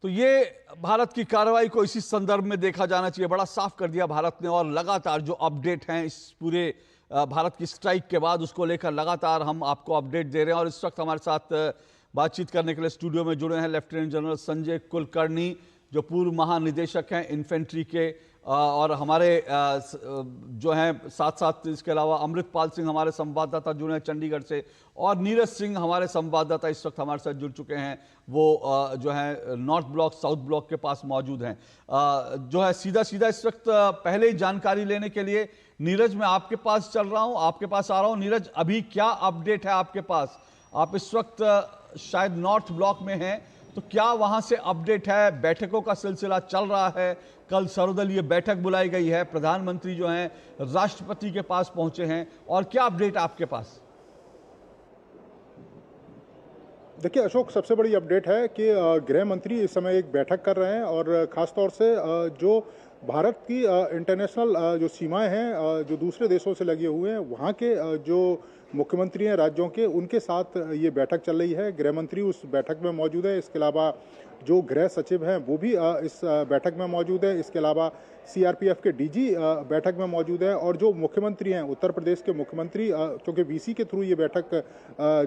तो ये भारत की कार्रवाई को इसी संदर्भ में देखा जाना चाहिए। बड़ा साफ कर दिया भारत ने, और लगातार जो अपडेट हैं इस पूरे भारत की स्ट्राइक के बाद, उसको लेकर लगातार हम आपको अपडेट दे रहे हैं। और इस वक्त हमारे साथ बातचीत करने के लिए स्टूडियो में जुड़े हैं लेफ्टिनेंट जनरल संजय कुलकर्णी, जो पूर्व महानिदेशक हैं इन्फेंट्री के, और हमारे जो हैं साथ साथ इसके अलावा अमृतपाल सिंह हमारे संवाददाता जुड़े हैं चंडीगढ़ से, और नीरज सिंह हमारे संवाददाता इस वक्त हमारे साथ जुड़ चुके हैं, वो जो है नॉर्थ ब्लॉक साउथ ब्लॉक के पास मौजूद हैं। जो है सीधा सीधा इस वक्त पहले ही जानकारी लेने के लिए नीरज, मैं आपके पास चल रहा हूं, आपके पास आ रहा हूं। नीरज, अभी क्या अपडेट है आपके पास? आप इस वक्त शायद नॉर्थ ब्लॉक में हैं, तो क्या वहां से अपडेट है? बैठकों का सिलसिला चल रहा है, कल सर्वदलीय बैठक बुलाई गई है, प्रधानमंत्री जो हैं राष्ट्रपति के पास पहुंचे हैं, और क्या अपडेट आपके पास? देखिए अशोक, सबसे बड़ी अपडेट है कि गृह मंत्री इस समय एक बैठक कर रहे हैं, और ख़ास तौर से जो भारत की इंटरनेशनल जो सीमाएं हैं जो दूसरे देशों से लगे हुए हैं, वहाँ के जो मुख्यमंत्री हैं राज्यों के, उनके साथ ये बैठक चल रही है। गृह मंत्री उस बैठक में मौजूद है। इसके अलावा जो गृह सचिव हैं वो भी इस बैठक में मौजूद है। इसके अलावा सीआरपीएफ के डीजी बैठक में मौजूद है, और जो मुख्यमंत्री हैं उत्तर प्रदेश के मुख्यमंत्री, क्योंकि वीसी के थ्रू ये बैठक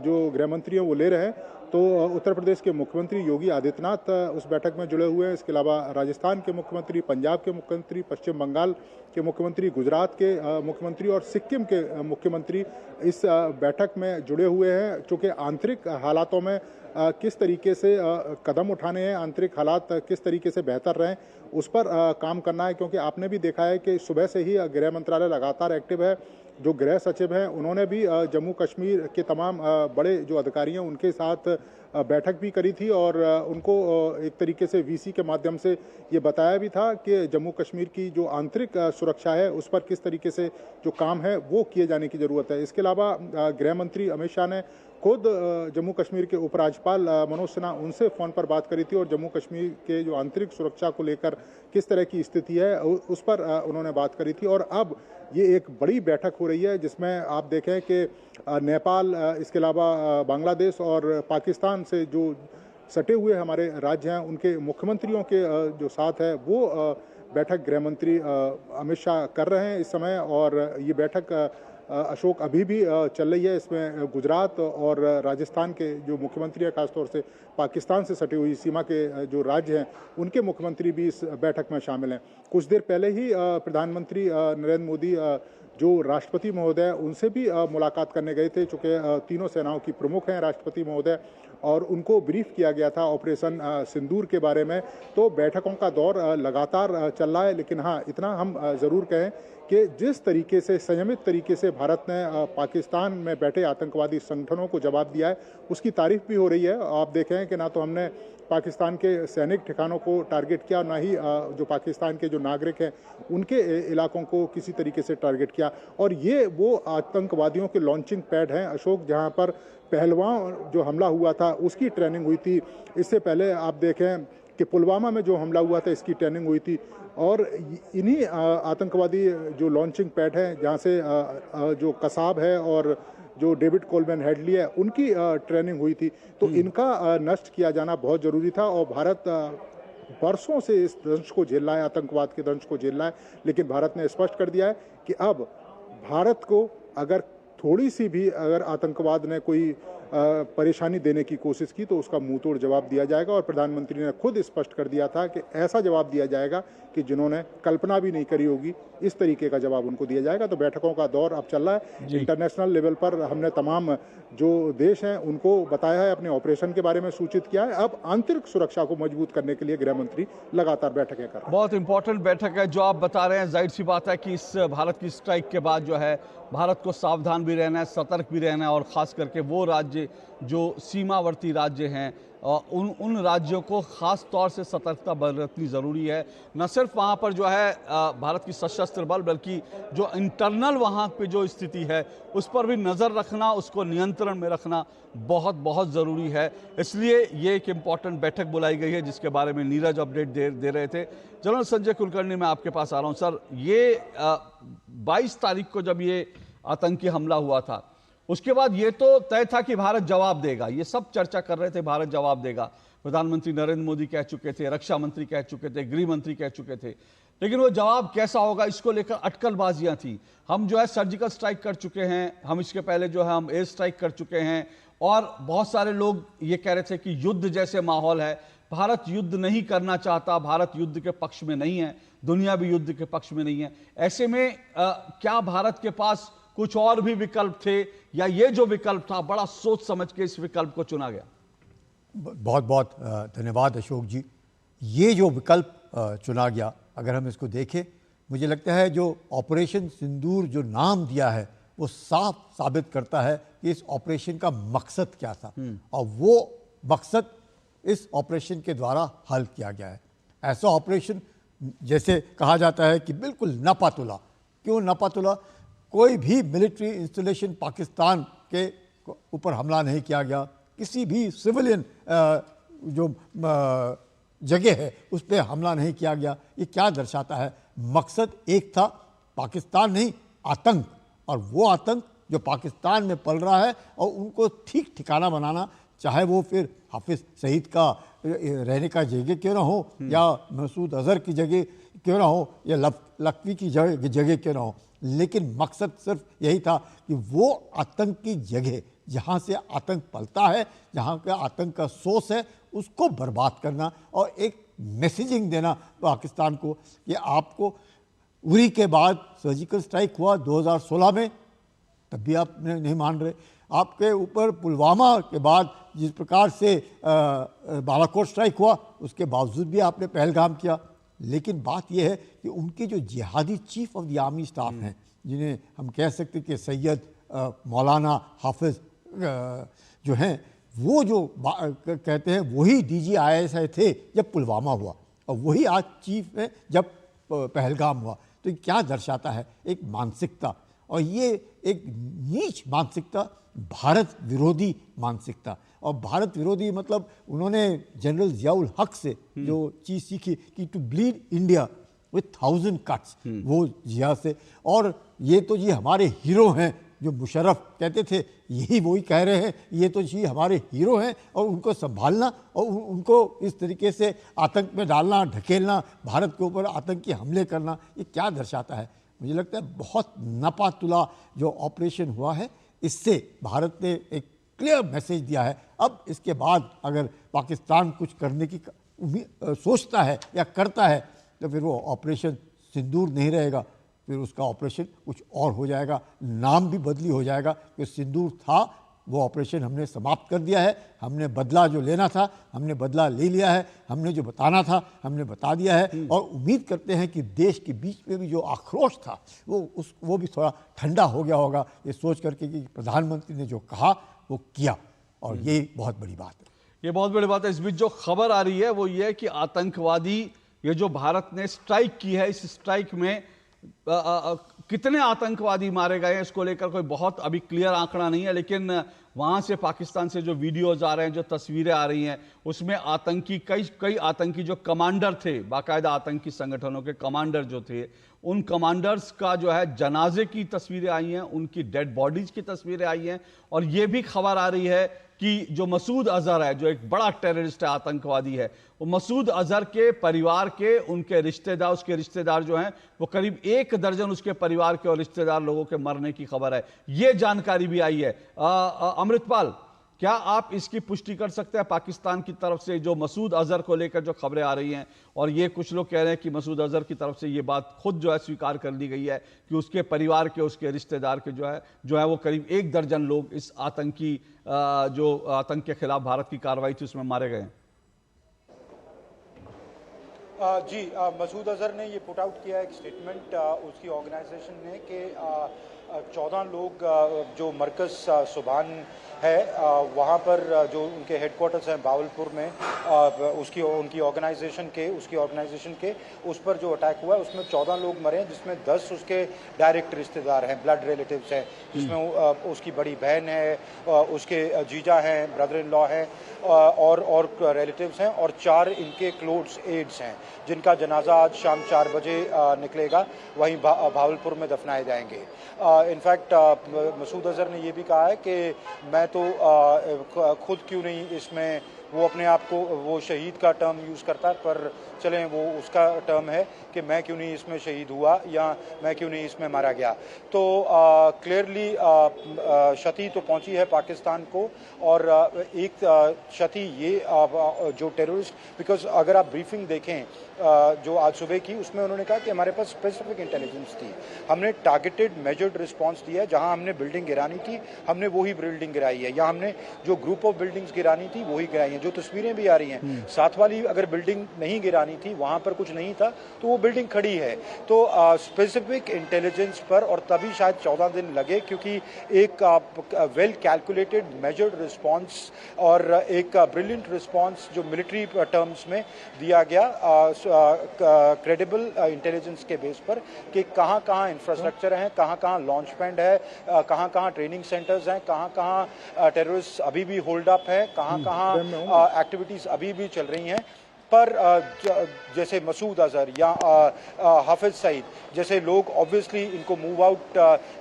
जो गृह मंत्री हैं वो ले रहे हैं, तो उत्तर प्रदेश के मुख्यमंत्री योगी आदित्यनाथ उस बैठक में जुड़े हुए हैं। इसके अलावा राजस्थान के मुख्यमंत्री, पंजाब के मुख्यमंत्री, पश्चिम बंगाल के मुख्यमंत्री, गुजरात के मुख्यमंत्री और सिक्किम के मुख्यमंत्री इस बैठक में जुड़े हुए हैं। चूँकि आंतरिक हालातों में किस तरीके से कदम उठाने हैं, आंतरिक हालात किस तरीके से बेहतर रहें, उस पर काम करना है। क्योंकि आपने भी देखा है कि सुबह से ही गृह मंत्रालय लगातार एक्टिव है। जो गृह सचिव हैं उन्होंने भी जम्मू कश्मीर के तमाम बड़े जो अधिकारी हैं उनके साथ बैठक भी करी थी, और उनको एक तरीके से वीसी के माध्यम से ये बताया भी था कि जम्मू कश्मीर की जो आंतरिक सुरक्षा है उस पर किस तरीके से जो काम है वो किए जाने की ज़रूरत है। इसके अलावा गृह मंत्री अमित शाह ने खुद जम्मू कश्मीर के उपराज्यपाल मनोज सिन्हा, उनसे फ़ोन पर बात करी थी, और जम्मू कश्मीर के जो आंतरिक सुरक्षा को लेकर किस तरह की स्थिति है उस पर उन्होंने बात करी थी। और अब ये एक बड़ी बैठक हो रही है जिसमें आप देखें कि नेपाल, इसके अलावा बांग्लादेश और पाकिस्तान से जो सटे हुए हमारे राज्य हैं उनके मुख्यमंत्रियों के जो साथ है वो बैठक गृह मंत्री अमित शाह कर रहे हैं इस समय। और ये बैठक अशोक अभी भी चल रही है। इसमें गुजरात और राजस्थान के जो मुख्यमंत्री हैं, खासतौर से पाकिस्तान से सटी हुई सीमा के जो राज्य हैं उनके मुख्यमंत्री भी इस बैठक में शामिल हैं। कुछ देर पहले ही प्रधानमंत्री नरेंद्र मोदी जो राष्ट्रपति महोदय उनसे भी मुलाकात करने गए थे, चूँकि तीनों सेनाओं की प्रमुख हैं राष्ट्रपति महोदय, और उनको ब्रीफ किया गया था ऑपरेशन सिंदूर के बारे में। तो बैठकों का दौर लगातार चल रहा है। लेकिन हाँ, इतना हम ज़रूर कहें कि जिस तरीके से संयमित तरीके से भारत ने पाकिस्तान में बैठे आतंकवादी संगठनों को जवाब दिया है, उसकी तारीफ भी हो रही है। आप देखें कि ना तो हमने पाकिस्तान के सैनिक ठिकानों को टारगेट किया, ना ही जो पाकिस्तान के जो नागरिक हैं उनके इलाकों को किसी तरीके से टारगेट किया। और ये वो आतंकवादियों के लॉन्चिंग पैड हैं अशोक, जहां पर पहलवान जो हमला हुआ था उसकी ट्रेनिंग हुई थी। इससे पहले आप देखें कि पुलवामा में जो हमला हुआ था इसकी ट्रेनिंग हुई थी। और इन्हीं आतंकवादी जो लॉन्चिंग पैड हैं, जहाँ से जो कसाब है और जो डेविड कोलमैन हेडली है उनकी ट्रेनिंग हुई थी। तो इनका नष्ट किया जाना बहुत ज़रूरी था। और भारत बरसों से इस दंश को झेल रहा है, आतंकवाद के दंश को झेल रहा है। लेकिन भारत ने स्पष्ट कर दिया है कि अब भारत को अगर थोड़ी सी भी अगर आतंकवाद ने कोई परेशानी देने की कोशिश की तो उसका मुंह तोड़ जवाब दिया जाएगा। और प्रधानमंत्री ने खुद स्पष्ट कर दिया था कि ऐसा जवाब दिया जाएगा कि जिन्होंने कल्पना भी नहीं करी होगी, इस तरीके का जवाब उनको दिया जाएगा। तो बैठकों का दौर अब चल रहा है। इंटरनेशनल लेवल पर हमने तमाम जो देश हैं उनको बताया है, अपने ऑपरेशन के बारे में सूचित किया है। अब आंतरिक सुरक्षा को मजबूत करने के लिए गृह मंत्री लगातार बैठकें कर रहे हैं। बहुत इंपॉर्टेंट बैठक है जो आप बता रहे हैं। जाहिर सी बात है कि इस भारत की स्ट्राइक के बाद जो है भारत को सावधान भी रहना है, सतर्क भी रहना है, और ख़ास करके वो राज्य जो सीमावर्ती राज्य हैं उन राज्यों को ख़ास तौर से सतर्कता बरतनी ज़रूरी है। न सिर्फ वहाँ पर जो है भारत की सशस्त्र बल, बल्कि जो इंटरनल वहाँ पे जो स्थिति है उस पर भी नज़र रखना, उसको नियंत्रण में रखना बहुत बहुत ज़रूरी है। इसलिए ये एक इम्पॉर्टेंट बैठक बुलाई गई है जिसके बारे में नीरज अपडेट दे रहे थे। जनरल संजय कुलकर्णी, मैं आपके पास आ रहा हूँ। सर, ये 22 तारीख को जब ये आतंकी हमला हुआ था उसके बाद ये तो तय था कि भारत जवाब देगा, ये सब चर्चा कर रहे थे भारत जवाब देगा। प्रधानमंत्री नरेंद्र मोदी कह चुके थे, रक्षा मंत्री कह चुके थे, गृह मंत्री कह चुके थे, लेकिन वो जवाब कैसा होगा इसको लेकर अटकलबाजियां थी। हम जो है सर्जिकल स्ट्राइक कर चुके हैं, हम इसके पहले जो है हम एयर स्ट्राइक कर चुके हैं, और बहुत सारे लोग ये कह रहे थे कि युद्ध जैसे माहौल है, भारत युद्ध नहीं करना चाहता, भारत युद्ध के पक्ष में नहीं है, दुनिया भी युद्ध के पक्ष में नहीं है। ऐसे में क्या भारत के पास कुछ और भी विकल्प थे, या ये जो विकल्प था बड़ा सोच समझ के इस विकल्प को चुना गया? बहुत बहुत धन्यवाद अशोक जी। ये जो विकल्प चुना गया, अगर हम इसको देखें, मुझे लगता है जो ऑपरेशन सिंदूर जो नाम दिया है वो साफ साबित करता है कि इस ऑपरेशन का मकसद क्या था, और वो मकसद इस ऑपरेशन के द्वारा हल किया गया है। ऐसा ऑपरेशन जैसे कहा जाता है कि बिल्कुल नपातुला। क्यों नपातुला? कोई भी मिलिट्री इंस्टॉलेशन पाकिस्तान के ऊपर हमला नहीं किया गया, किसी भी सिविलियन जो जगह है उस पर हमला नहीं किया गया। ये क्या दर्शाता है? मकसद एक था, पाकिस्तान नहीं, आतंक, और वो आतंक जो पाकिस्तान में पल रहा है और उनको ठीक ठिकाना बनाना, चाहे वो फिर हाफिज सईद का रहने का जगह क्यों ना हो, या मसूद अजहर की जगह क्यों ना हो, या लखवी की जगह क्यों ना हो, लेकिन मकसद सिर्फ यही था कि वो आतंक की जगह जहाँ से आतंक पलता है, जहाँ का आतंक का सोर्स है, उसको बर्बाद करना, और एक मैसेजिंग देना पाकिस्तान को कि आपको उरी के बाद सर्जिकल स्ट्राइक हुआ 2016 में, तब भी आप नहीं मान रहे। आपके ऊपर पुलवामा के बाद जिस प्रकार से बालाकोट स्ट्राइक हुआ, उसके बावजूद भी आपने पहलगाम किया। लेकिन बात यह है कि उनके जो जिहादी chief of the army staff हैं, जिन्हें हम कह सकते कि सैयद मौलाना हाफिज जो हैं, वो जो कहते हैं वही DGISI थे जब पुलवामा हुआ, और वही आज चीफ हैं जब पहलगाम हुआ। तो ये क्या दर्शाता है? एक मानसिकता, और ये एक नीच मानसिकता, भारत विरोधी मानसिकता। और भारत विरोधी मतलब उन्होंने जनरल जियाउल हक से जो चीज़ सीखी कि to bleed India with 1000 cuts, वो जिया से। और ये तो जी हमारे हीरो हैं, जो मुशर्रफ कहते थे, यही वही कह रहे हैं, ये तो जी हमारे हीरो हैं, और उनको संभालना और उनको इस तरीके से आतंक में डालना, ढकेलना, भारत के ऊपर आतंकी हमले करना, ये क्या दर्शाता है? मुझे लगता है बहुत नपातुला जो ऑपरेशन हुआ है, इससे भारत ने एक क्लियर मैसेज दिया है। अब इसके बाद अगर पाकिस्तान कुछ करने की सोचता है या करता है, तो फिर वो ऑपरेशन सिंदूर नहीं रहेगा, फिर उसका ऑपरेशन कुछ और हो जाएगा, नाम भी बदली हो जाएगा। कि सिंदूर था, वो ऑपरेशन हमने समाप्त कर दिया है, हमने बदला जो लेना था हमने बदला ले लिया है, हमने जो बताना था हमने बता दिया है। और उम्मीद करते हैं कि देश के बीच में भी जो आक्रोश था वो भी थोड़ा ठंडा हो गया होगा, ये सोच करके कि प्रधानमंत्री ने जो कहा वो किया, और ये बहुत बड़ी बात है। ये बहुत बड़ी बात है। इस बीच जो खबर आ रही है वो ये है कि आतंकवादी, ये जो भारत ने स्ट्राइक की है, इस स्ट्राइक में कितने आतंकवादी मारे गए हैं इसको लेकर कोई बहुत अभी क्लियर आंकड़ा नहीं है, लेकिन वहां से पाकिस्तान से जो वीडियोज आ रहे हैं, जो तस्वीरें आ रही हैं, उसमें आतंकी कई आतंकी जो कमांडर थे, बाकायदा आतंकी संगठनों के कमांडर जो थे, उन कमांडर्स का जो है जनाजे की तस्वीरें आई हैं, उनकी डेड बॉडीज की तस्वीरें आई हैं। और ये भी खबर आ रही है कि जो मसूद अजहर है, जो एक बड़ा टेररिस्ट है, आतंकवादी है, वो मसूद अजहर के परिवार के, उनके रिश्तेदार, उसके रिश्तेदार जो हैं, वो करीब 1 दर्जन उसके परिवार के और रिश्तेदार लोगों के मरने की खबर है। ये जानकारी भी आई है। अमृतपाल, क्या आप इसकी पुष्टि कर सकते हैं पाकिस्तान की तरफ से जो मसूद अजहर को लेकर जो खबरें आ रही हैं, और ये कुछ लोग कह रहे हैं कि मसूद अजहर की तरफ से ये बात खुद जो है स्वीकार कर ली गई है कि उसके परिवार के, उसके रिश्तेदार के जो है वो करीब 1 दर्जन लोग इस आतंकी जो आतंक के खिलाफ भारत की कार्रवाई थी उसमें मारे गए हैं? जी, मसूद अजहर ने ये पुट आउट किया एक स्टेटमेंट उसकी ऑर्गेनाइजेशन ने कि 14 लोग जो मरकज़ सुबान है वहाँ पर जो उनके हेडक्वार्टर्स हैं बावलपुर में, उनकी ऑर्गेनाइजेशन के उस पर जो अटैक हुआ है उसमें 14 लोग मरे हैं, जिसमें 10 उसके डायरेक्ट रिश्तेदार हैं, ब्लड रिलेटिव्स हैं, जिसमें उसकी बड़ी बहन है, उसके जीजा हैं, ब्रदर इन लॉ हैं, और रिलेटिव्स हैं, और 4 इनके क्लोज एड्स हैं, जिनका जनाजा आज शाम 4 बजे निकलेगा, वहीं भावलपुर में दफनाए जाएंगे। इनफैक्ट मसूद अजहर ने यह भी कहा है कि मैं तो खुद क्यों नहीं इसमें वो अपने आप को वो शहीद का टर्म यूज़ करता है, पर चलें वो उसका टर्म है कि मैं क्यों नहीं इसमें शहीद हुआ या मैं क्यों नहीं इसमें मारा गया। तो क्लियरली क्षति तो पहुंची है पाकिस्तान को, और एक क्षति ये जो टेररिस्ट, बिकॉज अगर आप ब्रीफिंग देखें जो आज सुबह की, उसमें उन्होंने कहा कि हमारे पास स्पेसिफिक इंटेलिजेंस थी, हमने टारगेटेड मेजर्ड रिस्पांस दिया है, जहां हमने बिल्डिंग गिरानी थी हमने वही बिल्डिंग गिराई है, या हमने जो ग्रुप ऑफ बिल्डिंग्स गिरानी थी वही गिराई है। जो तस्वीरें भी आ रही हैं, साथ वाली अगर बिल्डिंग नहीं गिरानी थी, वहां पर कुछ नहीं था, तो वो बिल्डिंग खड़ी है। तो स्पेसिफिक इंटेलिजेंस पर, और तभी शायद 14 दिन लगे, क्योंकि एक वेल कैलकुलेटेड मेजर्ड रिस्पांस और एक ब्रिलियंट रिस्पांस जो मिलिट्री टर्म्स में दिया गया क्रेडिबल इंटेलिजेंस के बेस पर, कि कहाँ कहाँ इंफ्रास्ट्रक्चर हैं, कहाँ कहाँ लॉन्च पैड है, कहाँ कहाँ ट्रेनिंग सेंटर्स हैं, कहाँ कहाँ टेररिस्ट अभी भी होल्ड अप है, कहाँ कहाँ एक्टिविटीज अभी भी चल रही हैं। पर जैसे मसूद अजहर या हाफिज सईद जैसे लोग, ऑब्वियसली इनको मूव आउट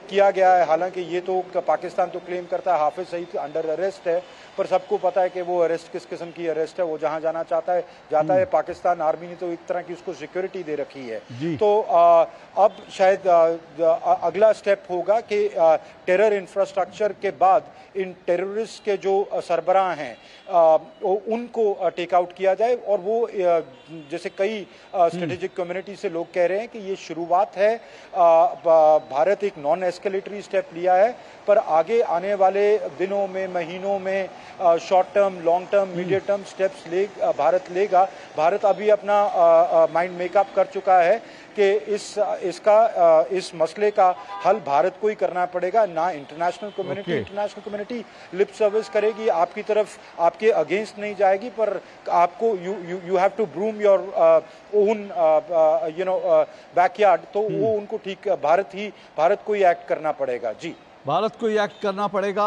किया गया है। हालांकि ये तो पाकिस्तान तो क्लेम करता है हाफिज सईद अंडर अरेस्ट है, पर सबको पता है कि वो अरेस्ट किस किस्म की अरेस्ट है, वो जहां जाना चाहता है जाता है। पाकिस्तान आर्मी ने तो एक तरह की उसको सिक्योरिटी दे रखी है। तो अब शायद अगला स्टेप होगा कि टेरर इंफ्रास्ट्रक्चर के बाद इन टेररिस्ट के जो सरबराह हैं उनको टेक आउट किया जाए, और वो जैसे कई स्ट्रेटेजिक कम्युनिटी से लोग कह रहे हैं कि ये शुरुआत है, भारत एक नॉन एस्केलेटरी स्टेप लिया है, पर आगे आने वाले दिनों में, महीनों में short term, long term, medium term steps Bharat लेगा। भारत अभी अपना माइंड मेकअप कर चुका है कि इस मसले का हल भारत को ही करना पड़ेगा, ना international community. International community lip service करेगी, आपकी तरफ, आपके अगेंस्ट नहीं जाएगी, पर आपको you have to broom your own backyard. तो वो उनको ठीक भारत को ही एक्ट करना पड़ेगा। जी, भारत को ही एक्ट करना पड़ेगा,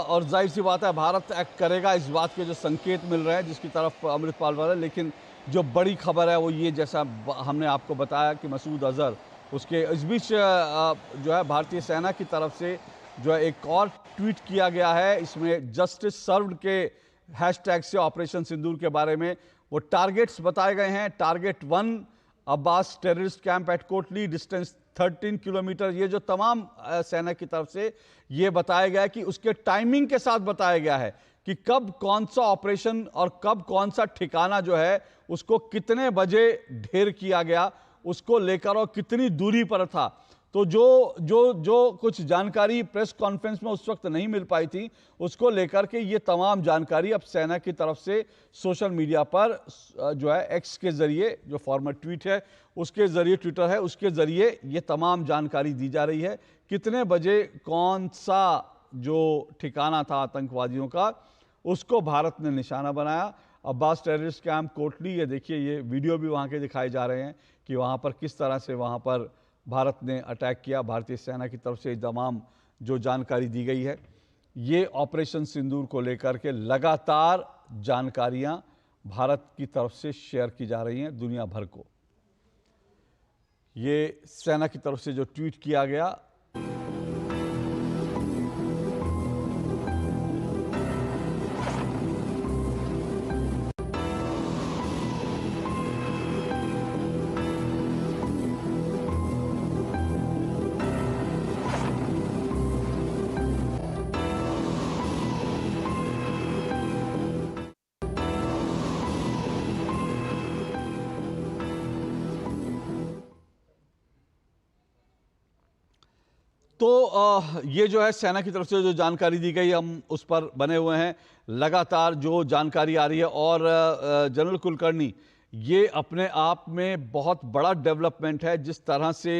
और जाहिर सी बात है भारत एक्ट करेगा, इस बात के जो संकेत मिल रहे हैं, जिसकी तरफ अमृतपाल वाले। लेकिन जो बड़ी खबर है वो ये, जैसा हमने आपको बताया कि मसूद अजहर, उसके इस बीच जो है भारतीय सेना की तरफ से जो है एक और ट्वीट किया गया है, इसमें जस्टिस सर्व्ड के हैशटैग से ऑपरेशन सिंदूर के बारे में वो टारगेट्स बताए गए हैं। Target 1 Abbas terrorist camp at Kotli, distance 13 kilometre. ये जो तमाम सेना की तरफ से ये बताया गया है कि उसके टाइमिंग के साथ बताया गया है कि कब कौन सा ऑपरेशन और कब कौन सा ठिकाना जो है उसको कितने बजे ढेर किया गया, उसको लेकर और कितनी दूरी पर था। तो जो कुछ जानकारी प्रेस कॉन्फ्रेंस में उस वक्त नहीं मिल पाई थी, उसको लेकर के ये तमाम जानकारी अब सेना की तरफ से सोशल मीडिया पर जो है एक्स के जरिए, जो फॉर्मर ट्वीट है उसके जरिए, ट्विटर है उसके जरिए ये तमाम जानकारी दी जा रही है। कितने बजे कौन सा जो ठिकाना था आतंकवादियों का, उसको भारत ने निशाना बनाया। अब्बास टेररिस्ट कैंप कोटली, ये देखिए, ये वीडियो भी वहाँ के दिखाए जा रहे हैं कि वहाँ पर किस तरह से वहाँ पर भारत ने अटैक किया। भारतीय सेना की तरफ से तमाम जो जानकारी दी गई है, ये ऑपरेशन सिंदूर को लेकर के लगातार जानकारियां भारत की तरफ से शेयर की जा रही हैं दुनिया भर को। ये सेना की तरफ से जो ट्वीट किया गया, तो ये जो है सेना की तरफ से जो जानकारी दी गई, हम उस पर बने हुए हैं। लगातार जो जानकारी आ रही है, और जनरल कुलकर्णी, ये अपने आप में बहुत बड़ा डेवलपमेंट है जिस तरह से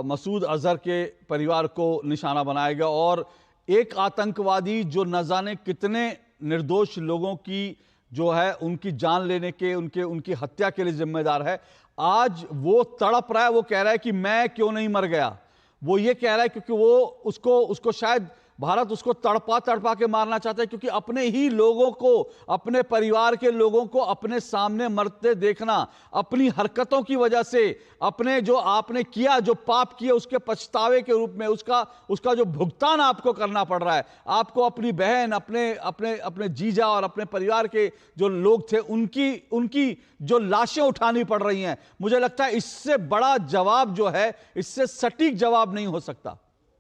मसूद अजहर के परिवार को निशाना बनाया गया, और एक आतंकवादी जो न जाने कितने निर्दोष लोगों की जो है उनकी जान लेने के, उनकी हत्या के लिए जिम्मेदार है, आज वो तड़प रहा है। वो कह रहा है कि मैं क्यों नहीं मर गया। वो ये कह रहा है क्योंकि वो उसको शायद भारत उसको तड़पा तड़पा के मारना चाहता है, क्योंकि अपने ही लोगों को, अपने परिवार के लोगों को अपने सामने मरते देखना, अपनी हरकतों की वजह से, अपने जो आपने किया, जो पाप किए उसके पछतावे के रूप में उसका जो भुगतान आपको करना पड़ रहा है। आपको अपनी बहन, अपने अपने अपने जीजा और अपने परिवार के जो लोग थे उनकी जो लाशें उठानी पड़ रही हैं। मुझे लगता है इससे बड़ा जवाब जो है, इससे सटीक जवाब नहीं हो सकता।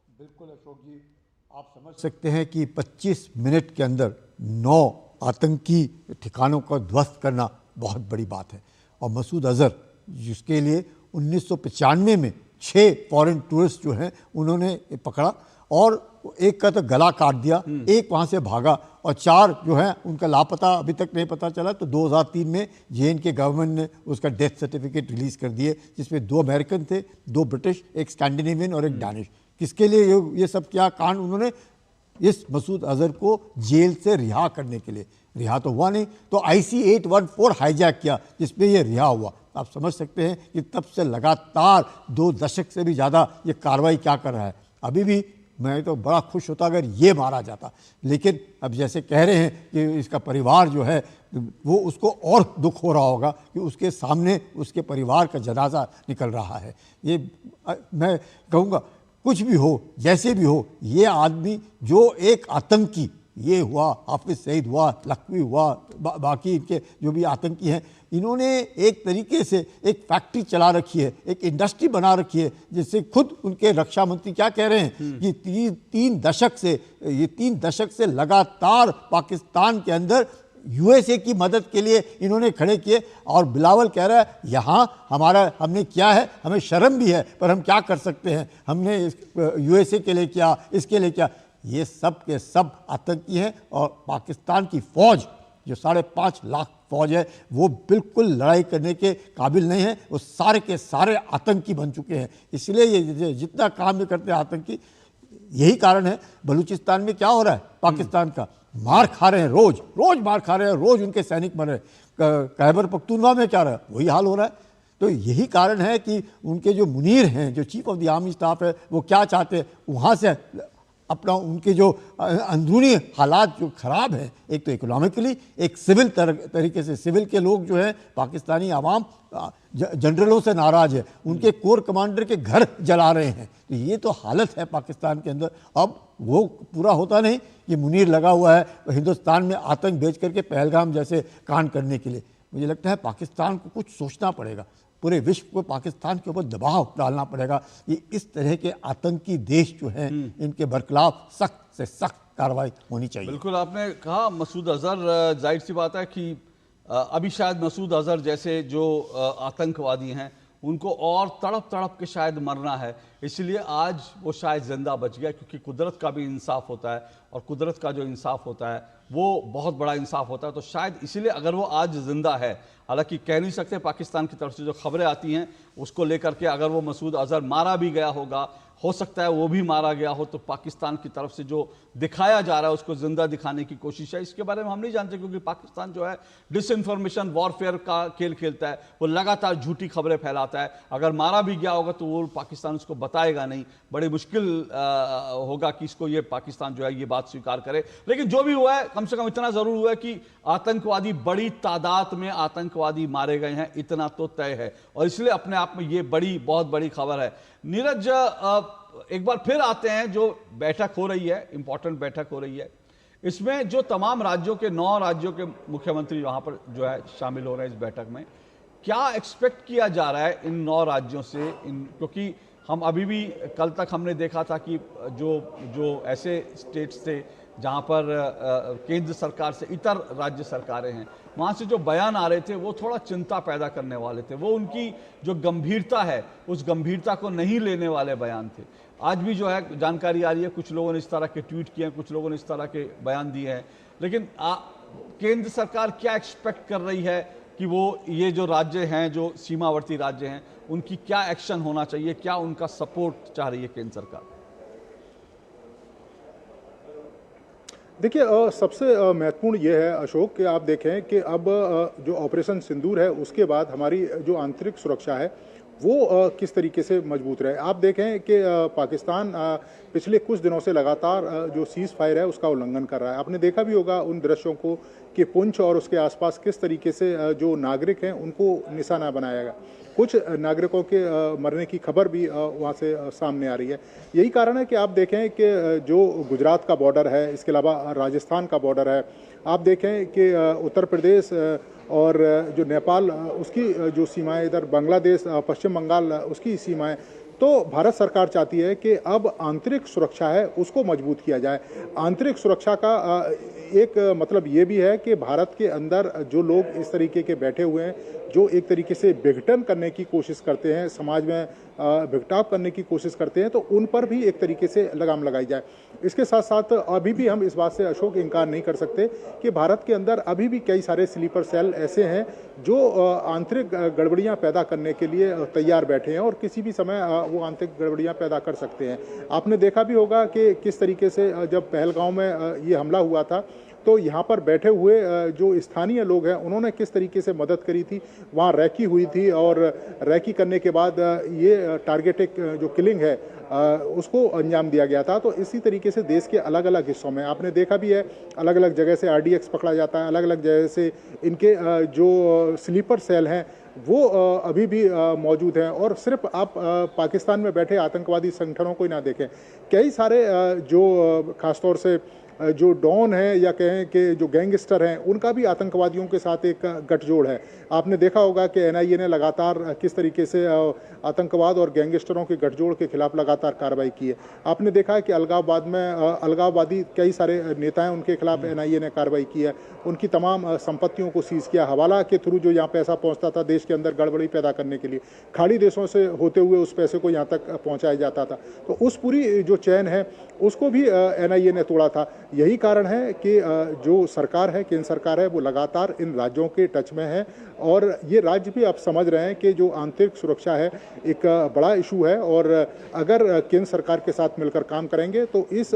बिल्कुल अशोक जी, आप समझ सकते हैं कि 25 मिनट के अंदर 9 आतंकी ठिकानों को ध्वस्त करना बहुत बड़ी बात है। और मसूद अजहर, जिसके लिए 1995 में 6 फॉरेन टूरिस्ट जो हैं उन्होंने पकड़ा और एक का तो गला काट दिया, एक वहाँ से भागा और 4 जो है उनका लापता अभी तक नहीं पता चला। तो 2003 में JNK गवर्नमेंट ने उसका डेथ सर्टिफिकेट रिलीज कर दिए, जिसमें 2 अमेरिकन थे, 2 ब्रिटिश, एक स्कैंडिनेवियन और एक डैनिश। किसके लिए ये सब क्या कांड? उन्होंने इस मसूद अजहर को जेल से रिहा करने के लिए। रिहा तो हुआ नहीं, तो IC 814 हाईजैक किया, जिसमें ये रिहा हुआ। आप समझ सकते हैं कि तब से लगातार 2 दशक से भी ज़्यादा ये कार्रवाई क्या कर रहा है। अभी भी मैं तो बड़ा खुश होता अगर ये मारा जाता, लेकिन अब जैसे कह रहे हैं कि इसका परिवार जो है वो, उसको और दुख हो रहा होगा कि उसके सामने उसके परिवार का जनाजा निकल रहा है। ये मैं कहूँगा कुछ भी हो, जैसे भी हो, ये आदमी जो एक आतंकी, ये हुआ हाफिज सईद हुआ, लखवी हुआ, बाकी इनके जो भी आतंकी हैं, इन्होंने एक तरीके से एक फैक्ट्री चला रखी है, एक इंडस्ट्री बना रखी है, जिससे खुद उनके रक्षा मंत्री क्या कह रहे हैं कि 3 दशक से लगातार पाकिस्तान के अंदर USA की मदद के लिए इन्होंने खड़े किए। और बिलावल कह रहा है यहाँ हमने किया है, हमें शर्म भी है, पर हम क्या कर सकते हैं, हमने USA के लिए किया, इसके लिए किया। ये सब के सब आतंकी हैं और पाकिस्तान की फौज जो 5.5 लाख फौज है वो बिल्कुल लड़ाई करने के काबिल नहीं है। वो सारे के सारे आतंकी बन चुके हैं। इसलिए ये जितना काम ये करते हैं आतंकी, यही कारण है बलूचिस्तान में क्या हो रहा है, पाकिस्तान का मार खा रहे हैं, रोज मार खा रहे हैं, रोज उनके सैनिक मर रहे हैं। खैबर पख्तूनख्वा में क्या रहा है, वही हाल हो रहा है। तो यही कारण है कि उनके जो मुनीर हैं, जो chief of the army staff है, वो क्या चाहते हैं, वहाँ से अपना उनके जो अंदरूनी हालात जो ख़राब हैं, एक तो इकोनॉमिकली, एक सिविल तरीके से, सिविल के लोग जो हैं, पाकिस्तानी आवाम जनरलों से नाराज़ है, उनके कोर कमांडर के घर जला रहे हैं। तो ये तो हालत है पाकिस्तान के अंदर। अब वो पूरा होता नहीं कि मुनीर लगा हुआ है हिंदुस्तान में आतंक भेज करके पहलगाम जैसे कांड करने के लिए। मुझे लगता है पाकिस्तान को कुछ सोचना पड़ेगा, पूरे विश्व को पाकिस्तान के ऊपर दबाव डालना पड़ेगा कि इस तरह के आतंकी देश जो हैं इनके बरखिलाफ सख्त से सख्त कार्रवाई होनी चाहिए। बिल्कुल, आपने कहा मसूद अजहर, जाहिर सी बात है कि अभी शायद मसूद अजहर जैसे जो आतंकवादी हैं उनको और तड़प तड़प के शायद मरना है, इसलिए आज वो शायद जिंदा बच गया, क्योंकि कुदरत का भी इंसाफ होता है और कुदरत का जो इंसाफ होता है वो बहुत बड़ा इंसाफ होता है। तो शायद इसीलिए अगर वो आज जिंदा है, हालांकि कह नहीं सकते, पाकिस्तान की तरफ से जो खबरें आती हैं उसको लेकर के अगर वो मसूद अजहर मारा भी गया होगा, हो सकता है वो भी मारा गया हो, तो पाकिस्तान की तरफ से जो दिखाया जा रहा है उसको जिंदा दिखाने की कोशिश है। इसके बारे में हम नहीं जानते, क्योंकि पाकिस्तान जो है डिसइंफॉर्मेशन वॉरफेयर का खेल खेलता है, वो लगातार झूठी खबरें फैलाता है। अगर मारा भी गया होगा तो वो पाकिस्तान उसको बताएगा नहीं, बड़ी मुश्किल होगा कि इसको ये पाकिस्तान जो है ये बात स्वीकार करे। लेकिन जो भी हुआ है, कम से कम इतना जरूर हुआ है कि आतंकवादी, बड़ी तादाद में आतंकवादी मारे गए हैं, इतना तो तय है, और इसलिए अपने आप में ये बहुत बड़ी खबर है। नीरज, एक बार फिर आते हैं, जो बैठक हो रही है, इंपॉर्टेंट बैठक हो रही है, इसमें जो तमाम राज्यों के 9 राज्यों के मुख्यमंत्री वहां पर जो है शामिल हो रहे हैं इस बैठक में, क्या एक्सपेक्ट किया जा रहा है इन 9 राज्यों से? क्योंकि हम अभी भी, कल तक हमने देखा था कि जो ऐसे स्टेट्स थे जहां पर केंद्र सरकार से इतर राज्य सरकारें हैं, वहां से जो बयान आ रहे थे वो थोड़ा चिंता पैदा करने वाले थे। वो उनकी जो गंभीरता है उस गंभीरता को नहीं लेने वाले बयान थे। आज भी जो है जानकारी आ रही है, कुछ लोगों ने इस तरह के ट्वीट किए हैं, कुछ लोगों ने इस तरह के बयान दिए हैं। लेकिन केंद्र सरकार क्या एक्सपेक्ट कर रही है कि वो ये जो राज्य हैं, जो सीमावर्ती राज्य हैं, उनकी क्या एक्शन होना चाहिए, क्या उनका सपोर्ट चाह रही है केंद्र सरकार? देखिए, सबसे महत्वपूर्ण ये है अशोक कि आप देखें कि अब जो ऑपरेशन सिंदूर है उसके बाद हमारी जो आंतरिक सुरक्षा है वो किस तरीके से मजबूत रहे। आप देखें कि पाकिस्तान पिछले कुछ दिनों से लगातार जो सीज़ फायर है उसका उल्लंघन कर रहा है। आपने देखा भी होगा उन दृश्यों को कि पुंछ और उसके आसपास किस तरीके से जो नागरिक हैं उनको निशाना बनाया गया। कुछ नागरिकों के मरने की खबर भी वहाँ से सामने आ रही है। यही कारण है कि आप देखें कि जो गुजरात का बॉर्डर है, इसके अलावा राजस्थान का बॉर्डर है, आप देखें कि उत्तर प्रदेश और जो नेपाल उसकी जो सीमाएं, इधर बांग्लादेश, पश्चिम बंगाल उसकी सीमाएं, तो भारत सरकार चाहती है कि अब आंतरिक सुरक्षा है उसको मजबूत किया जाए। आंतरिक सुरक्षा का एक मतलब ये भी है कि भारत के अंदर जो लोग इस तरीके के बैठे हुए हैं, जो एक तरीके से विघटन करने की कोशिश करते हैं, समाज में भिगटाव करने की कोशिश करते हैं, तो उन पर भी एक तरीके से लगाम लगाई जाए। इसके साथ साथ अभी भी हम इस बात से अशोक इनकार नहीं कर सकते कि भारत के अंदर अभी भी कई सारे स्लीपर सेल ऐसे हैं जो आंतरिक गड़बड़ियां पैदा करने के लिए तैयार बैठे हैं और किसी भी समय वो आंतरिक गड़बड़ियां पैदा कर सकते हैं। आपने देखा भी होगा कि किस तरीके से जब पहलगांव में ये हमला हुआ था तो यहाँ पर बैठे हुए जो स्थानीय लोग हैं उन्होंने किस तरीके से मदद करी थी, वहाँ रैकी हुई थी और रैकी करने के बाद ये टारगेटेड जो किलिंग है उसको अंजाम दिया गया था। तो इसी तरीके से देश के अलग अलग हिस्सों में आपने देखा भी है, अलग अलग जगह से RDX पकड़ा जाता है, अलग अलग जगह से इनके जो स्लीपर सेल हैं वो अभी भी मौजूद हैं। और सिर्फ आप पाकिस्तान में बैठे आतंकवादी संगठनों को ही ना देखें, कई सारे जो खासतौर से जो डॉन है या कहें कि जो गैंगस्टर हैं उनका भी आतंकवादियों के साथ एक गठजोड़ है। आपने देखा होगा कि NIA ने लगातार किस तरीके से आतंकवाद और गैंगस्टरों के गठजोड़ के खिलाफ लगातार कार्रवाई की है। आपने देखा है कि अलगाववाद में अलगाववादी कई सारे नेता हैं, उनके खिलाफ NIA ने कार्रवाई की है, उनकी तमाम संपत्तियों को सीज किया। हवाला के थ्रू जो यहाँ पैसा पहुँचता था देश के अंदर गड़बड़ी पैदा करने के लिए, खाड़ी देशों से होते हुए उस पैसे को यहाँ तक पहुँचाया जाता था, तो उस पूरी जो चैन है उसको भी NIA ने तोड़ा था। यही कारण है कि जो सरकार है, केंद्र सरकार है, वो लगातार इन राज्यों के टच में है और ये राज्य भी अब समझ रहे हैं कि जो आंतरिक सुरक्षा है एक बड़ा इशू है और अगर केंद्र सरकार के साथ मिलकर काम करेंगे तो इस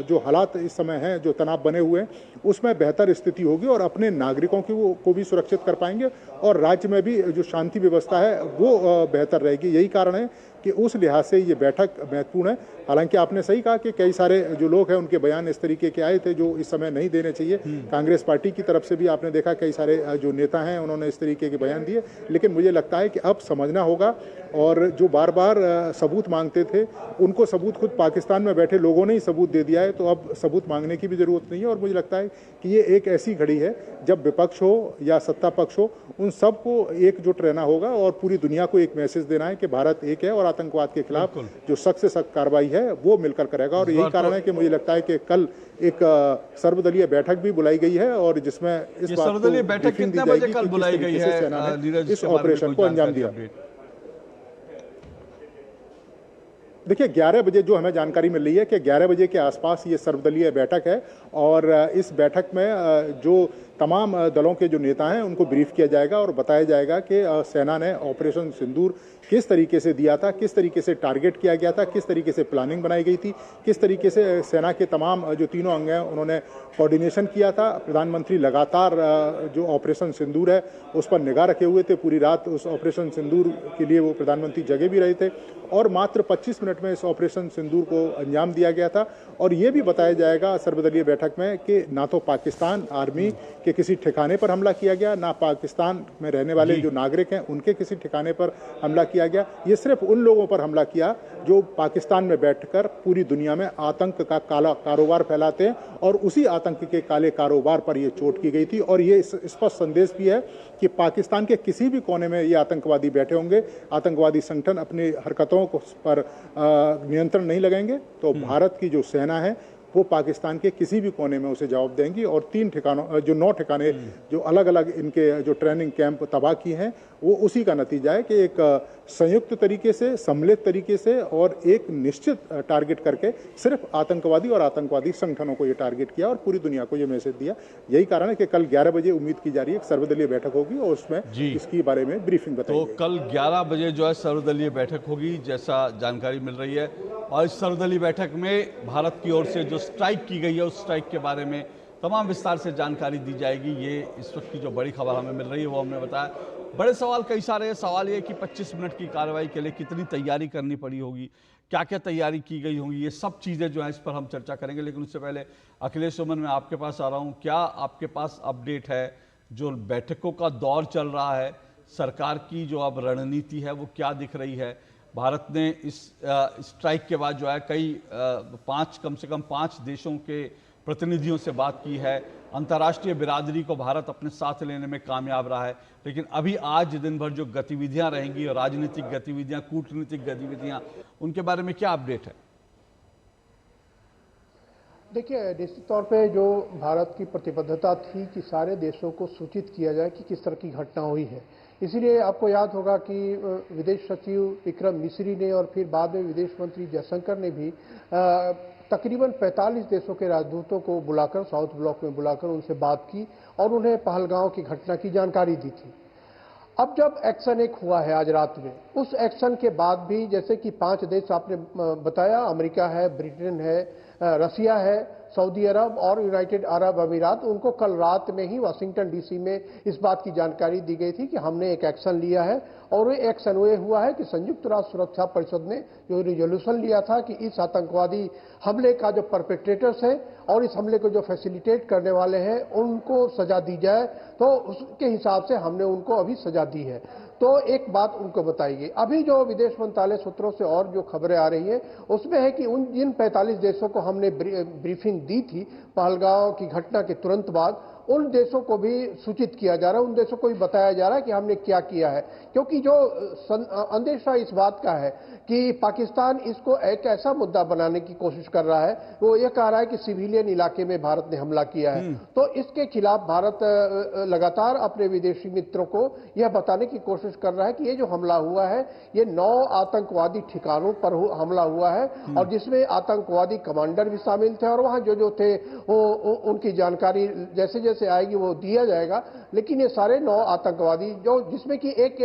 जो हालात इस समय हैं, जो तनाव बने हुए हैं, उसमें बेहतर स्थिति होगी और अपने नागरिकों को भी सुरक्षित कर पाएंगे और राज्य में भी जो शांति व्यवस्था है वो बेहतर रहेगी। यही कारण है कि उस लिहाज से ये बैठक महत्वपूर्ण है। हालांकि आपने सही कहा कि कई सारे जो लोग हैं उनके बयान इस तरीके के आए थे जो इस समय नहीं देने चाहिए। कांग्रेस पार्टी की तरफ से भी आपने देखा कई सारे जो नेता हैं उन्होंने इस तरीके के बयान दिए, लेकिन मुझे लगता है कि अब समझना होगा और जो बार बार सबूत मांगते थे उनको सबूत खुद पाकिस्तान में बैठे लोगों ने ही सबूत दे दिया है, तो अब सबूत मांगने की भी ज़रूरत नहीं है। और मुझे लगता है कि ये एक ऐसी घड़ी है जब विपक्ष हो या सत्ता पक्ष हो, उन सबको एकजुट रहना होगा और पूरी दुनिया को एक मैसेज देना है कि भारत एक है और आतंकवाद के खिलाफ जो सख्त से सख्त कार्रवाई है वो मिलकर करेगा। और यही कारण है कि मुझे लगता है कि कल एक सर्वदलीय बैठक भी बुलाई गई है और जिसमें इस बात सर्वदलीय बैठक कितने बजे कल बुलाई गई है, इस ऑपरेशन को अंजाम दिया। देखिए 11 बजे जो हमें जानकारी मिल रही है कि 11 बजे के आसपास ये सर्वदलीय बैठक है और इस बैठक में जो तमाम दलों के जो नेता हैं उनको ब्रीफ किया जाएगा और बताया जाएगा कि सेना ने ऑपरेशन सिंदूर किस तरीके से दिया था, किस तरीके से टारगेट किया गया था, किस तरीके से प्लानिंग बनाई गई थी, किस तरीके से सेना के तमाम जो तीनों अंग हैं उन्होंने कोऑर्डिनेशन किया था। प्रधानमंत्री लगातार जो ऑपरेशन सिंदूर है उस पर निगाह रखे हुए थे, पूरी रात उस ऑपरेशन सिंदूर के लिए वो प्रधानमंत्री जगे भी रहे थे और मात्र 25 मिनट में इस ऑपरेशन सिंदूर को अंजाम दिया गया था। और ये भी बताया जाएगा सर्वदलीय बैठक में कि ना तो पाकिस्तान आर्मी के किसी ठिकाने पर हमला किया गया, ना पाकिस्तान में रहने वाले जो नागरिक हैं उनके किसी ठिकाने पर हमला किया गया। ये सिर्फ उन लोगों पर हमला किया जो पाकिस्तान में बैठकर पूरी दुनिया में आतंक का काला कारोबार फैलाते हैं और उसी आतंक के काले कारोबार पर ये चोट की गई थी। और ये स्पष्ट संदेश भी है कि पाकिस्तान के किसी भी कोने में ये आतंकवादी बैठे होंगे, आतंकवादी संगठन अपनी हरकतों पर नियंत्रण नहीं लगाएंगे तो भारत की जो सेना है वो पाकिस्तान के किसी भी कोने में उसे जवाब देंगी। और 3 ठिकानों जो 9 ठिकाने जो अलग अलग इनके जो ट्रेनिंग कैंप तबाह किए हैं वो उसी का नतीजा है कि एक संयुक्त तरीके से, सम्मिलित तरीके से और एक निश्चित टारगेट करके सिर्फ आतंकवादी और आतंकवादी संगठनों को ये टारगेट किया और पूरी दुनिया को ये मैसेज दिया। यही कारण है कि कल 11 बजे उम्मीद की जा रही है एक सर्वदलीय बैठक होगी और उसमें इसके बारे में ब्रीफिंग बताई तो कल 11 बजे जो है सर्वदलीय बैठक होगी जैसा जानकारी मिल रही है। और इस सर्वदलीय बैठक में भारत की ओर से जो स्ट्राइक की गई है उस स्ट्राइक के बारे में तमाम विस्तार से जानकारी दी जाएगी। ये इस वक्त की जो बड़ी खबर हमें मिल रही है वो हमने बताया। बड़े सवाल कई सारे हैं। सवाल ये कि 25 मिनट की कार्रवाई के लिए कितनी तैयारी करनी पड़ी होगी, क्या क्या तैयारी की गई होंगी, ये सब चीज़ें जो हैं इस पर हम चर्चा करेंगे। लेकिन उससे पहले अखिलेश सुमन, मैं आपके पास आ रहा हूँ। क्या आपके पास अपडेट है, जो बैठकों का दौर चल रहा है, सरकार की जो अब रणनीति है वो क्या दिख रही है? भारत ने इस स्ट्राइक के बाद जो है कम से कम पाँच देशों के प्रतिनिधियों से बात की है। अंतर्राष्ट्रीय बिरादरी को भारत अपने साथ लेने में कामयाब रहा है। लेकिन अभी आज दिन भर जो गतिविधियां रहेंगी, राजनीतिक गतिविधियां, कूटनीतिक गतिविधियां, उनके बारे में क्या अपडेट है? देखिए, निश्चित तौर पे जो भारत की प्रतिबद्धता थी कि सारे देशों को सूचित किया जाए कि किस तरह की घटना हुई है। इसीलिए आपको याद होगा कि विदेश सचिव विक्रम मिस्री ने और फिर बाद में विदेश मंत्री जयशंकर ने भी तकरीबन 45 देशों के राजदूतों को बुलाकर, साउथ ब्लॉक में बुलाकर उनसे बात की और उन्हें पहलगांव की घटना की जानकारी दी थी। अब जब एक्शन एक हुआ है आज रात में, उस एक्शन के बाद भी जैसे कि 5 देश आपने बताया, अमेरिका है, ब्रिटेन है, रसिया है, सऊदी अरब और यूनाइटेड अरब अमीरात, उनको कल रात में ही वाशिंगटन डीसी में इस बात की जानकारी दी गई थी कि हमने एक एक्शन लिया है। और ये एक्शन ये हुआ है कि संयुक्त राष्ट्र सुरक्षा परिषद ने जो रिजोल्यूशन लिया था कि इस आतंकवादी हमले का जो परपेट्रेटर्स है और इस हमले को जो फैसिलिटेट करने वाले हैं उनको सजा दी जाए, तो उसके हिसाब से हमने उनको अभी सजा दी है। तो एक बात उनको बताई गई। अभी जो विदेश मंत्रालय सूत्रों से और जो खबरें आ रही हैं उसमें है कि उन जिन 45 देशों को हमने ब्रीफिंग दी थी पहलगांव की घटना के तुरंत बाद, उन देशों को भी सूचित किया जा रहा है, उन देशों को भी बताया जा रहा है कि हमने क्या किया है। क्योंकि जो अंदेशा इस बात का है कि पाकिस्तान इसको एक ऐसा मुद्दा बनाने की कोशिश कर रहा है, वो ये कह रहा है कि सिविलियन इलाके में भारत ने हमला किया है। तो इसके खिलाफ भारत लगातार अपने विदेशी मित्रों को यह बताने की कोशिश कर रहा है कि ये जो हमला हुआ है ये 9 आतंकवादी ठिकानों पर हमला हुआ है और जिसमें आतंकवादी कमांडर भी शामिल थे और वहां जो थे वो उनकी जानकारी जैसे जैसे आएगी वो दिया जाएगा। लेकिन ये सारे 9 आतंकवादी जो जिसमें कि एक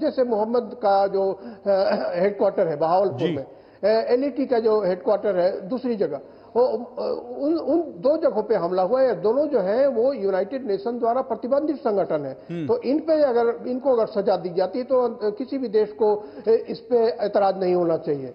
जैसे मोहम्मद का जो हेडक्वार्टर है बहावलपुर में, एलईटी का जो हेडक्वार्टर है दूसरी जगह, उन 2 जगहों पे हमला हुआ है। दोनों जो है वो यूनाइटेड नेशन द्वारा प्रतिबंधित संगठन है। तो इन पे इनको अगर सजा दी जाती है तो किसी भी देश को इस पे एतराज नहीं होना चाहिए।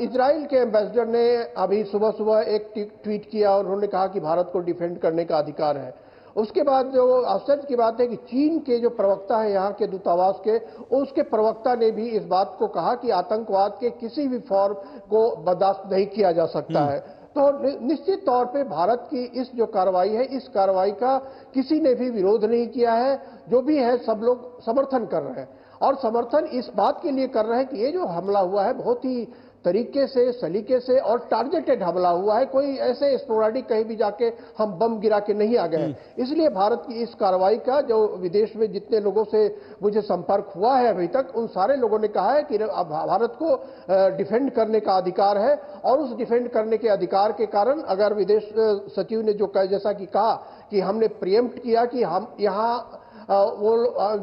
इजराइल के एम्बेसडर ने अभी सुबह सुबह एक ट्वीट किया और उन्होंने कहा कि भारत को डिफेंड करने का अधिकार है। उसके बाद जो आश्चर्य की बात है कि चीन के जो प्रवक्ता है यहाँ के दूतावास के, उसके प्रवक्ता ने भी इस बात को कहा कि आतंकवाद के किसी भी फॉर्म को बर्दाश्त नहीं किया जा सकता है। तो निश्चित तौर पे भारत की इस जो कार्रवाई है, इस कार्रवाई का किसी ने भी विरोध नहीं किया है। जो भी है सब लोग समर्थन कर रहे हैं और समर्थन इस बात के लिए कर रहे हैं कि ये जो हमला हुआ है बहुत ही तरीके से, सलीके से और टारगेटेड हमला हुआ है। कोई ऐसे स्पोराडिक कहीं भी जाके हम बम गिरा के नहीं आ गए। इसलिए भारत की इस कार्रवाई का जो विदेश में जितने लोगों से मुझे संपर्क हुआ है अभी तक, उन सारे लोगों ने कहा है कि भारत को डिफेंड करने का अधिकार है और उस डिफेंड करने के अधिकार के कारण अगर विदेश सचिव ने जो जैसा कि कहा कि हमने प्रिएम्प्ट किया कि हम यहाँ वो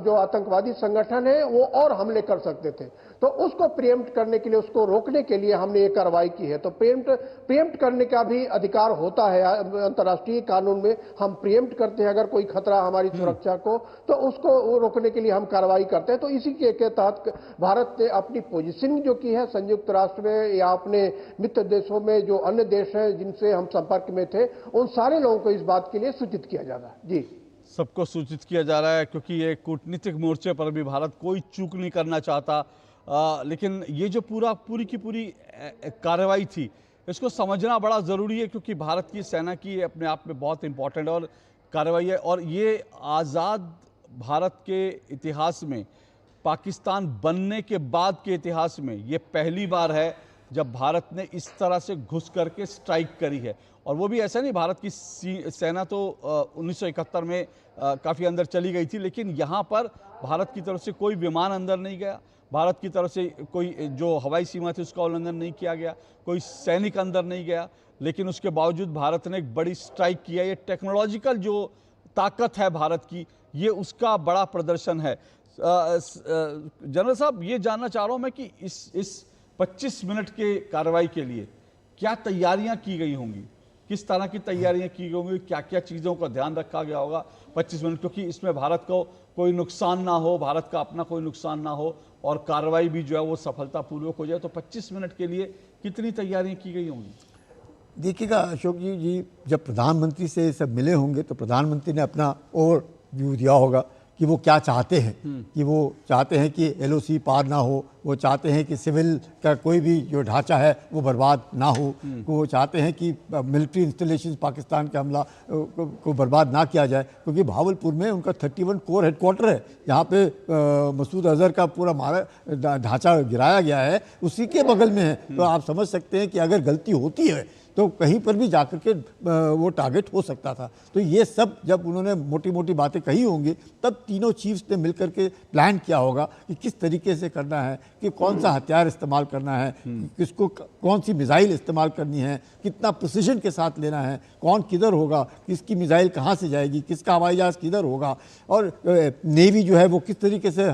जो आतंकवादी संगठन है वो और हमले कर सकते थे, तो उसको प्रिएम्प्ट करने के लिए, उसको रोकने के लिए हमने ये कार्रवाई की है। तो प्रिएम्प्ट करने का भी अधिकार होता है अंतर्राष्ट्रीय कानून में। हम प्रिएम्प्ट करते हैं अगर कोई खतरा हमारी सुरक्षा को, तो उसको रोकने के लिए हम कार्रवाई करते हैं। तो इसी के तहत भारत ने अपनी पोजीशनिंग जो की है संयुक्त राष्ट्र में या अपने मित्र देशों में जो अन्य देश हैं जिनसे हम संपर्क में थे, उन सारे लोगों को इस बात के लिए सूचित किया जा रहा है। जी, सबको सूचित किया जा रहा है क्योंकि ये कूटनीतिक मोर्चे पर भी भारत कोई चूक नहीं करना चाहता। लेकिन ये जो पूरी की पूरी कार्रवाई थी, इसको समझना बड़ा ज़रूरी है क्योंकि भारत की सेना की अपने आप में बहुत इंपॉर्टेंट और कार्रवाई है। और ये आज़ाद भारत के इतिहास में, पाकिस्तान बनने के बाद के इतिहास में ये पहली बार है जब भारत ने इस तरह से घुस करके स्ट्राइक करी है। और वो भी ऐसा नहीं, भारत की सेना तो 1971 में काफ़ी अंदर चली गई थी, लेकिन यहाँ पर भारत की तरफ से कोई विमान अंदर नहीं गया, भारत की तरफ से कोई जो हवाई सीमा थी उसका उल्लंघन नहीं किया गया, कोई सैनिक अंदर नहीं गया। लेकिन उसके बावजूद भारत ने एक बड़ी स्ट्राइक किया। ये टेक्नोलॉजिकल जो ताकत है भारत की, ये उसका बड़ा प्रदर्शन है। जनरल साहब, ये जानना चाह रहा हूँ मैं कि इस 25 मिनट के कार्रवाई के लिए क्या तैयारियां की गई होंगी, किस तरह की तैयारियां की गई होंगी, क्या क्या चीज़ों का ध्यान रखा गया होगा 25 मिनट, क्योंकि इसमें भारत को कोई नुकसान ना हो, भारत का अपना कोई नुकसान ना हो और कार्रवाई भी जो है वो सफलतापूर्वक हो जाए, तो 25 मिनट के लिए कितनी तैयारियां की गई होंगी? देखिएगा अशोक जी, जब प्रधानमंत्री से सब मिले होंगे तो प्रधानमंत्री ने अपना ओवर व्यू दिया होगा कि वो क्या चाहते हैं, कि वो चाहते हैं कि एलओसी पार ना हो, वो चाहते हैं कि सिविल का कोई भी जो ढांचा है वो बर्बाद ना हो, वो चाहते हैं कि मिलिट्री इंस्टॉलेशंस पाकिस्तान के हमला को बर्बाद ना किया जाए, क्योंकि भावलपुर में उनका 31 कोर हेडक्वार्टर है, जहाँ पे मसूद अजहर का पूरा मारा ढांचा गिराया गया है, उसी के बगल में है। तो आप समझ सकते हैं कि अगर गलती होती है तो कहीं पर भी जाकर के वो टारगेट हो सकता था। तो ये सब जब उन्होंने मोटी मोटी बातें कही होंगी तब तीनों चीफ्स ने मिलकर के प्लान किया होगा कि किस तरीके से करना है, कि कौन सा हथियार इस्तेमाल करना है, किसको कौन सी मिसाइल इस्तेमाल करनी है, कितना प्रिसिजन के साथ लेना है, कौन किधर होगा, किसकी मिसाइल कहाँ से जाएगी, किसका हवाई जहाज़ किधर होगा, और नेवी जो है वो किस तरीके से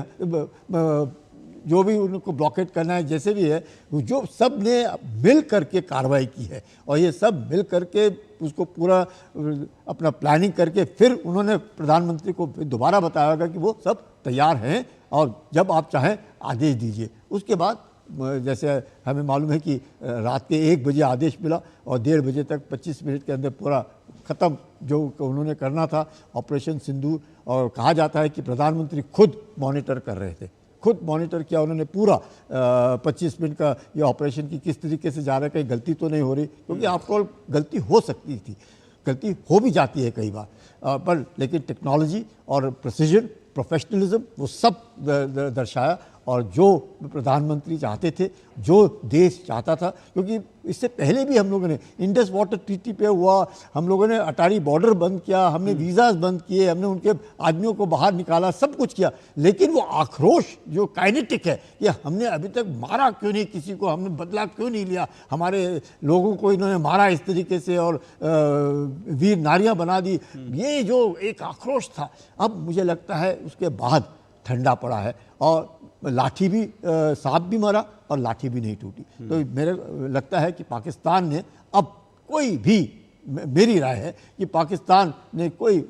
जो भी उनको ब्लॉकेट करना है, जैसे भी है, जो सब ने मिल करके कार्रवाई की है और ये सब मिल करके उसको पूरा अपना प्लानिंग करके फिर उन्होंने प्रधानमंत्री को दोबारा बताया होगा कि वो सब तैयार हैं और जब आप चाहें आदेश दीजिए। उसके बाद जैसे हमें मालूम है कि रात के 1 बजे आदेश मिला और 1:30 बजे तक 25 मिनट के अंदर पूरा ख़त्म जो उन्होंने करना था ऑपरेशन सिंदूर। और कहा जाता है कि प्रधानमंत्री खुद मॉनिटर कर रहे थे, खुद मॉनिटर किया उन्होंने पूरा 25 मिनट का ये ऑपरेशन की किस तरीके से जा रहा है, कहीं गलती तो नहीं हो रही, क्योंकि आफ्टर गलती हो सकती थी, गलती हो भी जाती है कई बार, पर लेकिन टेक्नोलॉजी और प्रिसिजन प्रोफेशनलिज्म वो सब दर्शाया और जो प्रधानमंत्री चाहते थे, जो देश चाहता था, क्योंकि इससे पहले भी हम लोगों ने इंडस वाटर ट्रीटी पे हुआ, हम लोगों ने अटारी बॉर्डर बंद किया, हमने वीज़ाज बंद किए, हमने उनके आदमियों को बाहर निकाला, सब कुछ किया, लेकिन वो आक्रोश जो काइनेटिक है कि हमने अभी तक मारा क्यों नहीं किसी को, हमने बदला क्यों नहीं लिया, हमारे लोगों को इन्होंने मारा इस तरीके से और वीर नारियां बना दी, ये जो एक आक्रोश था अब मुझे लगता है उसके बाद ठंडा पड़ा है और लाठी भी सांप भी मरा और लाठी भी नहीं टूटी। तो मेरे लगता है कि पाकिस्तान ने अब कोई भी, मेरी राय है कि पाकिस्तान ने कोई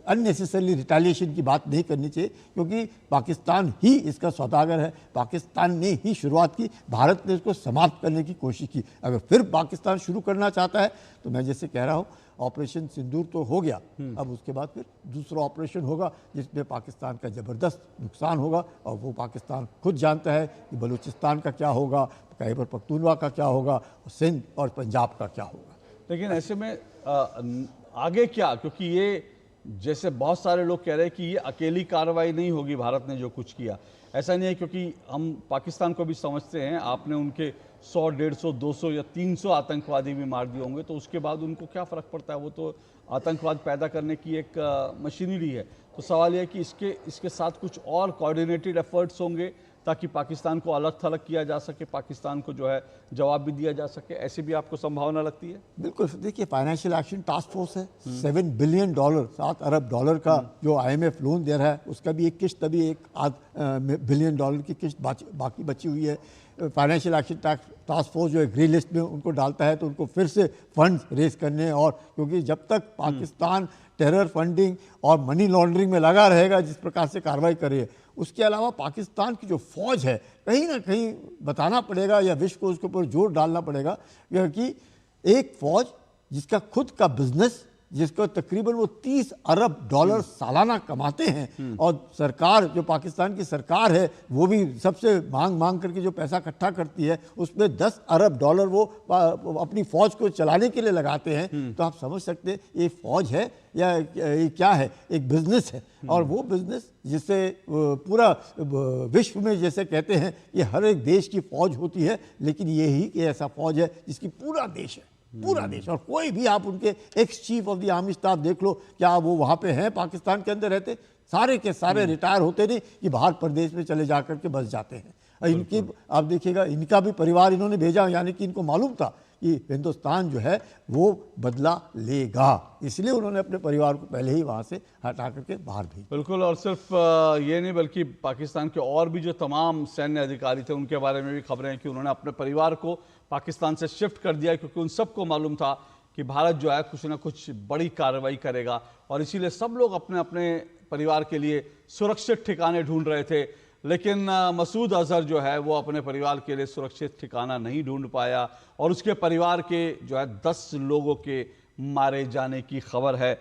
अननेसेसरली रिटेलिएशन की बात नहीं करनी चाहिए, क्योंकि पाकिस्तान ही इसका सौदागर है, पाकिस्तान ने ही शुरुआत की, भारत ने इसको समाप्त करने की कोशिश की। अगर फिर पाकिस्तान शुरू करना चाहता है तो मैं जैसे कह रहा हूँ ऑपरेशन सिंदूर तो हो गया, अब उसके बाद फिर दूसरा ऑपरेशन होगा जिसमें पाकिस्तान का ज़बरदस्त नुकसान होगा और वो पाकिस्तान खुद जानता है कि बलूचिस्तान का क्या होगा, खैबर पख्तूनख्वा का क्या होगा, सिंध और पंजाब का क्या होगा। लेकिन ऐसे में आगे क्या, क्योंकि ये जैसे बहुत सारे लोग कह रहे हैं कि ये अकेली कार्रवाई नहीं होगी भारत ने जो कुछ किया, ऐसा नहीं है, क्योंकि हम पाकिस्तान को भी समझते हैं, आपने उनके 100, 150, 200 या 300 आतंकवादी भी मार दिए होंगे तो उसके बाद उनको क्या फ़र्क पड़ता है, वो तो आतंकवाद पैदा करने की एक मशीनरी है। तो सवाल यह है कि इसके साथ कुछ और कोऑर्डिनेटेड एफर्ट्स होंगे ताकि पाकिस्तान को अलग थलग किया जा सके, पाकिस्तान को जो है जवाब भी दिया जा सके, ऐसी भी आपको संभावना लगती है? बिल्कुल, देखिए फाइनेंशियल एक्शन टास्क फोर्स है, $7 बिलियन, $7 अरब का जो IMF लोन दे रहा है उसका भी एक किश्त, अभी $1 बिलियन की किश्त बाकी बची हुई है। फाइनेंशियल एक्शन टास्क फोर्स जो है ग्रे लिस्ट में उनको डालता है तो उनको फिर से फंड रेज करने, और क्योंकि जब तक पाकिस्तान टेरर फंडिंग और मनी लॉन्ड्रिंग में लगा रहेगा जिस प्रकार से कार्रवाई कर रही है, उसके अलावा पाकिस्तान की जो फौज है कहीं ना कहीं बताना पड़ेगा या विश्व को उसके ऊपर जोर डालना पड़ेगा, क्योंकि एक फौज जिसका खुद का बिजनेस, जिसको तकरीबन वो $30 अरब सालाना कमाते हैं, और सरकार जो पाकिस्तान की सरकार है वो भी सबसे मांग करके जो पैसा इकट्ठा करती है उसमें $10 अरब वो अपनी फौज को चलाने के लिए लगाते हैं। तो आप समझ सकते हैं ये फौज है या ये क्या है, एक बिजनेस है, और वो बिजनेस जिससे पूरा विश्व में जैसे कहते हैं ये हर एक देश की फौज होती है, लेकिन यही ऐसा फौज है जिसकी पूरा देश है, पूरा देश, और कोई भी आप उनके ex chief of the army staff देख लो, क्या वो वहाँ पे हैं, पाकिस्तान के अंदर रहते, सारे के सारे रिटायर होते नहीं कि बाहर प्रदेश में चले जा कर के बस जाते हैं। इनकी आप देखिएगा, इनका भी परिवार इन्होंने भेजा, यानी कि इनको मालूम था कि हिंदुस्तान जो है वो बदला लेगा, इसलिए उन्होंने अपने परिवार को पहले ही वहाँ से हटा करके बाहर भेजा। बिल्कुल, और सिर्फ ये नहीं बल्कि पाकिस्तान के और भी जो तमाम सैन्य अधिकारी थे उनके बारे में भी खबरें हैं कि उन्होंने अपने परिवार को पाकिस्तान से शिफ्ट कर दिया, क्योंकि उन सबको मालूम था कि भारत जो है कुछ ना कुछ बड़ी कार्रवाई करेगा, और इसीलिए सब लोग अपने अपने परिवार के लिए सुरक्षित ठिकाने ढूंढ रहे थे। लेकिन मसूद अजहर जो है वो अपने परिवार के लिए सुरक्षित ठिकाना नहीं ढूंढ पाया, और उसके परिवार के जो है 10 लोगों के मारे जाने की खबर है।